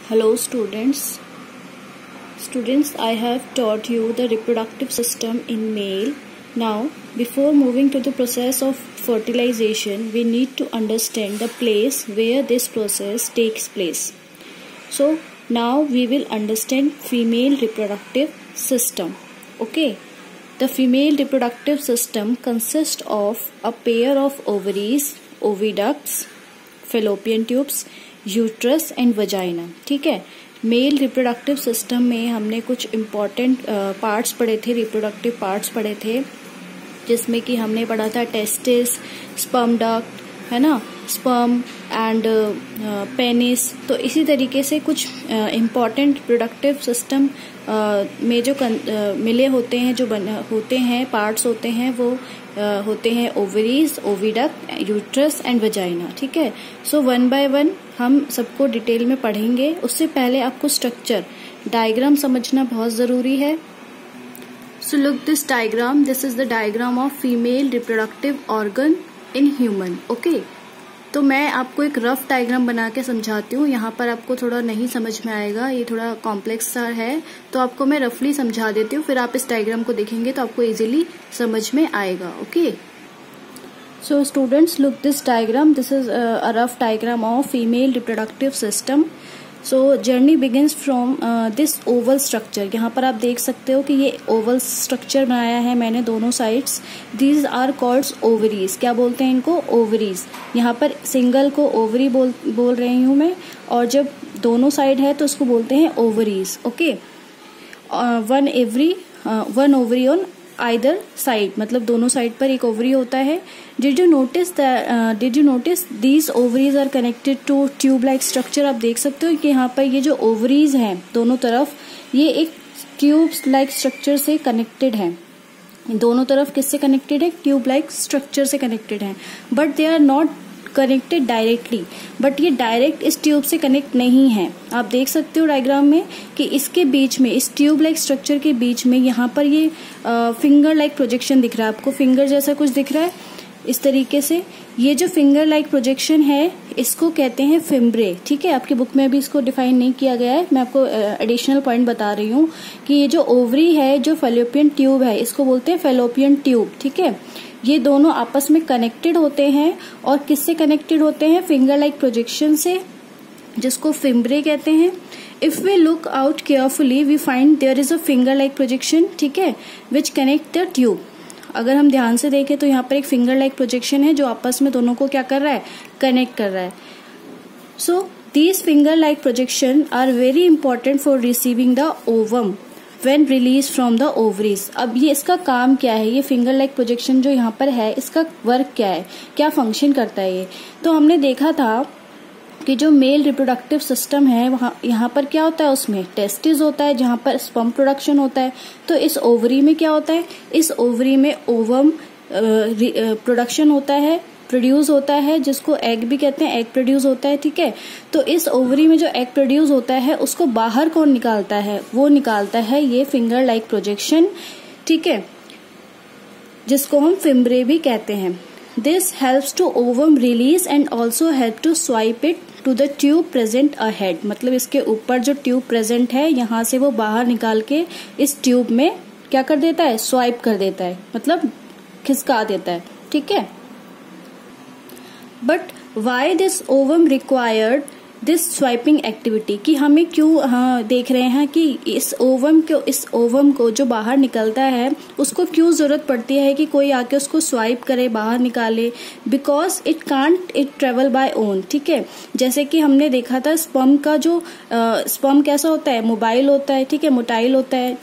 Hello students. I have taught you the reproductive system in male. Now, before moving to the process of fertilization, we need to understand the place where this process takes place. So, now we will understand female reproductive system. Okay. The female reproductive system consists of a pair of ovaries, oviducts, fallopian tubes, uterus and vagina. ठीक है. Male reproductive system में हमने कुछ important parts पढ़े थे, reproductive parts पढ़े थे, जिसमें कि हमने पढ़ा था टेस्टिस, स्पर्म डक्ट, है ना, स्पर्म एंड पेनिस. तो इसी तरीके से कुछ इम्पॉर्टेंट रिप्रोडक्टिव सिस्टम में जो मिले होते हैं, जो होते हैं पार्ट्स होते हैं, वो होते हैं ovaries, oviduct, uterus and vagina. ठीक है. सो वन बाय वन हम सबको डिटेल में पढ़ेंगे. उससे पहले आपको स्ट्रक्चर डायग्राम समझना बहुत जरूरी है. So look this diagram. This is the diagram of female reproductive organ in human. Okay. तो मैं आपको एक रफ डायग्राम बना के समझाती हूँ. यहाँ पर आपको थोड़ा नहीं समझ में आएगा, ये थोड़ा कॉम्प्लेक्स सा है, तो आपको मैं रफली समझा देती हूँ. फिर आप इस डायग्राम को देखेंगे तो आपको इजीली समझ में आएगा. Okay. So students, look this diagram. This is a rough diagram of female reproductive system. So journey begins from this oval structure. यहाँ पर आप देख सकते हो कि ये oval structure बनाया है मैंने दोनों sides. These are called ovaries. क्या बोलते हैं इनको? Ovaries. यहाँ पर single को ovary बोल रही हूँ मैं, और जब दोनों side है तो उसको बोलते हैं ovaries. Okay. One ovary on either side, मतलब दोनों साइड पर एक ओवरी होता है. Did you notice these ovaries are connected to tube like structure. आप देख सकते हो कि यहाँ पर ये जो ओवरीज हैं दोनों तरफ, ये एक ट्यूब लाइक स्ट्रक्चर से कनेक्टेड हैं. दोनों तरफ किससे कनेक्टेड है? ट्यूब लाइक स्ट्रक्चर से कनेक्टेड हैं. But they are not connected directly. But ये डायरेक्ट इस ट्यूब से कनेक्ट नहीं है. आप देख सकते हो डायग्राम में कि इसके बीच में, इस ट्यूब लाइक स्ट्रक्चर के बीच में यहाँ पर ये फिंगर लाइक प्रोजेक्शन दिख रहा है. आपको फिंगर जैसा कुछ दिख रहा है इस तरीके से. ये जो फिंगर लाइक प्रोजेक्शन है इसको कहते हैं फिम्ब्रे. ठीक है. आपकी बुक में अभी इसको डिफाइन नहीं किया गया है, मैं आपको एडिशनल पॉइंट बता रही हूँ कि ये जो ओवरी है, जो फैलोपियन ट्यूब है, इसको बोलते हैं फैलोपियन ट्यूब. ठीक है. ये दोनों आपस में कनेक्टेड होते हैं, और किससे कनेक्टेड होते हैं? फिंगर लाइक प्रोजेक्शन से, जिसको फिम्ब्रे कहते हैं. If we look out carefully we find there is a finger like projection. ठीक है. Which connect the tube. अगर हम ध्यान से देखें तो यहाँ पर एक फिंगर लाइक प्रोजेक्शन है जो आपस में दोनों को क्या कर रहा है? कनेक्ट कर रहा है. So these finger like projection are very important for receiving the ovum when released from the ovaries. अब ये इसका काम क्या है? ये फिंगर लाइक प्रोजेक्शन जो यहाँ पर है, इसका वर्क क्या है, क्या फंक्शन करता है ये? तो हमने देखा था कि जो मेल रिप्रोडक्टिव सिस्टम है वहाँ, यहाँ पर क्या होता है? उसमें टेस्टिस होता है जहाँ पर स्पर्म प्रोडक्शन होता है. तो इस ओवरी में क्या होता है? इस ओवरी में ओवम प्रोडक्शन होता है, प्रोड्यूस होता है, जिसको एग भी कहते हैं, एग प्रोड्यूस होता है. ठीक है. तो इस ओवरी में जो एग प्रोड्यूस होता है उसको बाहर कौन निकालता है? वो निकालता है ये फिंगर लाइक प्रोजेक्शन. ठीक है. जिसको हम फिम्ब्रे भी कहते हैं. This helps to ovum release and also help to swipe it to the tube present ahead. मतलब इसके ऊपर जो ट्यूब प्रेजेंट है, यहाँ से वो बाहर निकाल के इस ट्यूब में क्या कर देता है? स्वाइप कर देता है, मतलब खिसका देता है. ठीक है. But why this ovum required this swiping activity, कि हमें क्यों देख रहे हैं कि इस ओवम को जो बाहर निकलता है उसको क्यों जरूरत पड़ती है कि कोई आके उसको स्वाइप करे, बाहर निकाले? Because it can't it travel by own. ठीक है. जैसे कि हमने देखा था स्पर्म का जो स्पर्म कैसा होता है? मोबाइल होता है. ठीक है. मोटाइल होता है.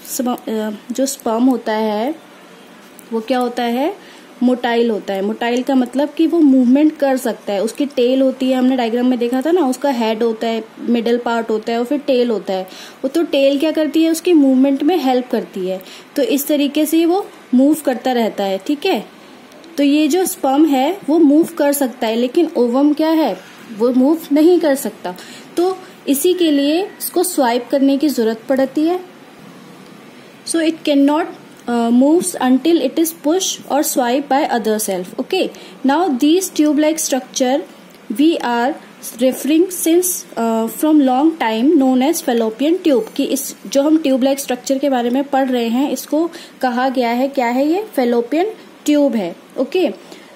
जो स्पर्म होता है वो क्या होता है? मोटाइल होता है. मोटाइल का मतलब कि वो मूवमेंट कर सकता है. उसकी टेल होती है, हमने डायग्राम में देखा था ना, उसका हेड होता है, मिडल पार्ट होता है और फिर टेल होता है. वो तो टेल क्या करती है? उसकी मूवमेंट में हेल्प करती है. तो इस तरीके से वो मूव करता रहता है. ठीक है. तो ये जो स्पर्म है वो मूव कर सकता है, लेकिन ओवम क्या है? वो मूव नहीं कर सकता. तो इसी के लिए इसको स्वाइप करने की जरूरत पड़ती है. So it can not moves until it is pushed or swiped by other self. Okay. Now these tube like structure we are referring since from long time known as fallopian tube, कि इस जो हम tube like structure के बारे में पढ़ रहे हैं इसको कहा गया है, क्या है ये, फेलोपियन ट्यूब है। Okay,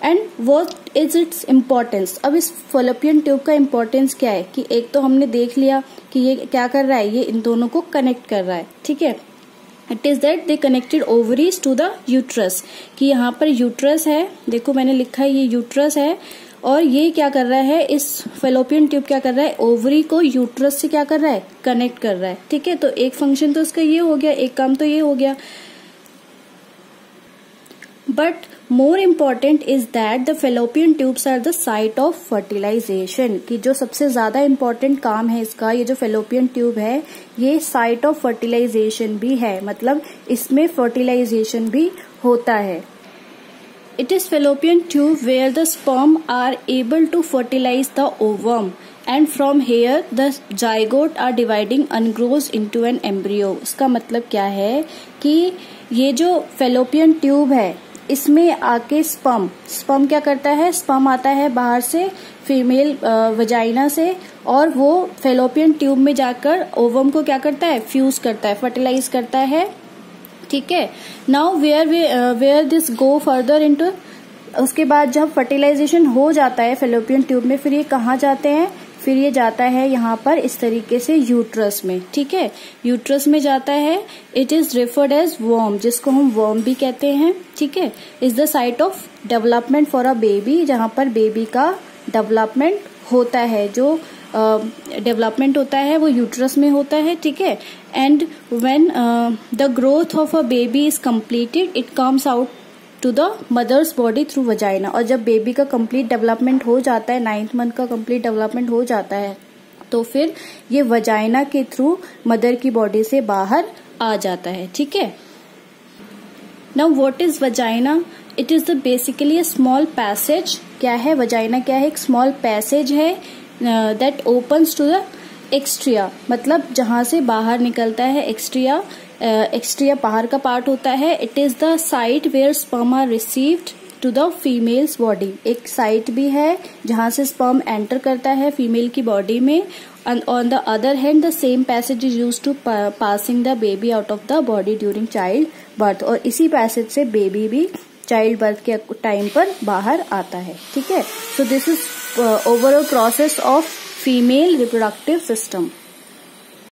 and what is its importance. अब इस फेलोपियन ट्यूब का इम्पोर्टेंस क्या है, कि एक तो हमने देख लिया कि ये क्या कर रहा है, ये इन दोनों को कनेक्ट कर रहा है, ठीक है। It is that they connected ovaries to the uterus, कि यहाँ पर यूट्रस है, देखो मैंने लिखा है ये यूट्रस है, और ये क्या कर रहा है, इस फेलोपियन ट्यूब क्या कर रहा है, ओवरी को यूट्रस से क्या कर रहा है, कनेक्ट कर रहा है, ठीक है। तो एक फंक्शन तो इसका ये हो गया, एक काम तो ये हो गया। But more important is that the fallopian tubes are the site of fertilization, कि जो सबसे ज्यादा इम्पोर्टेंट काम है इसका, ये जो फेलोपियन ट्यूब है ये साइट ऑफ फर्टिलाइजेशन भी है, मतलब इसमें फर्टिलाइजेशन भी होता है। It is fallopian tube where the sperm are able to fertilize the ovum and from here the zygote are dividing ungrows into an embryo। इसका मतलब क्या है कि ये जो fallopian tube है इसमें आके स्पर्म क्या करता है, स्पर्म आता है बाहर से फीमेल वजाइना से, और वो फेलोपियन ट्यूब में जाकर ओवम को क्या करता है, फ्यूज करता है, फर्टिलाइज करता है, ठीक है। Now where this go further into, उसके बाद जब फर्टिलाइजेशन हो जाता है फेलोपियन ट्यूब में, फिर ये कहाँ जाते हैं, फिर ये जाता है यहाँ पर इस तरीके से यूट्रस में, ठीक है, यूट्रस में जाता है। इट इज रेफर्ड एज वर्म, जिसको हम वर्म भी कहते हैं, ठीक है। Is the site of development for a baby, जहाँ पर बेबी का डेवलपमेंट होता है, जो डेवलपमेंट होता है वो यूट्रस में होता है, ठीक है। And when the growth of a baby is completed it comes out to the mother's body through vagina, और जब बेबी का कंप्लीट डेवलपमेंट हो जाता है, 9th मंथ का कंप्लीट डेवलपमेंट हो जाता है, तो फिर ये वजाइना के थ्रू मदर की बॉडी से बाहर आ जाता है, ठीक है। Now what is vagina, it is the basically a small passage, क्या है वजाइना, क्या है, एक स्मॉल पैसेज है दैट ओपन्स टू द एक्स्ट्रिया, मतलब जहां से बाहर निकलता है एक्स्ट्रिया, एक्स्ट्रिया बाहर का पार्ट होता है। It is the site where sperm are received to the female's body, एक साइट भी है जहां से स्पर्म एंटर करता है फीमेल की बॉडी में। On the other hand the same passage is used to passing the baby out of the body during child birth, और इसी पैसेज से बेबी भी चाइल्ड बर्थ के टाइम पर बाहर आता है, ठीक है। So this is overall process of female reproductive system.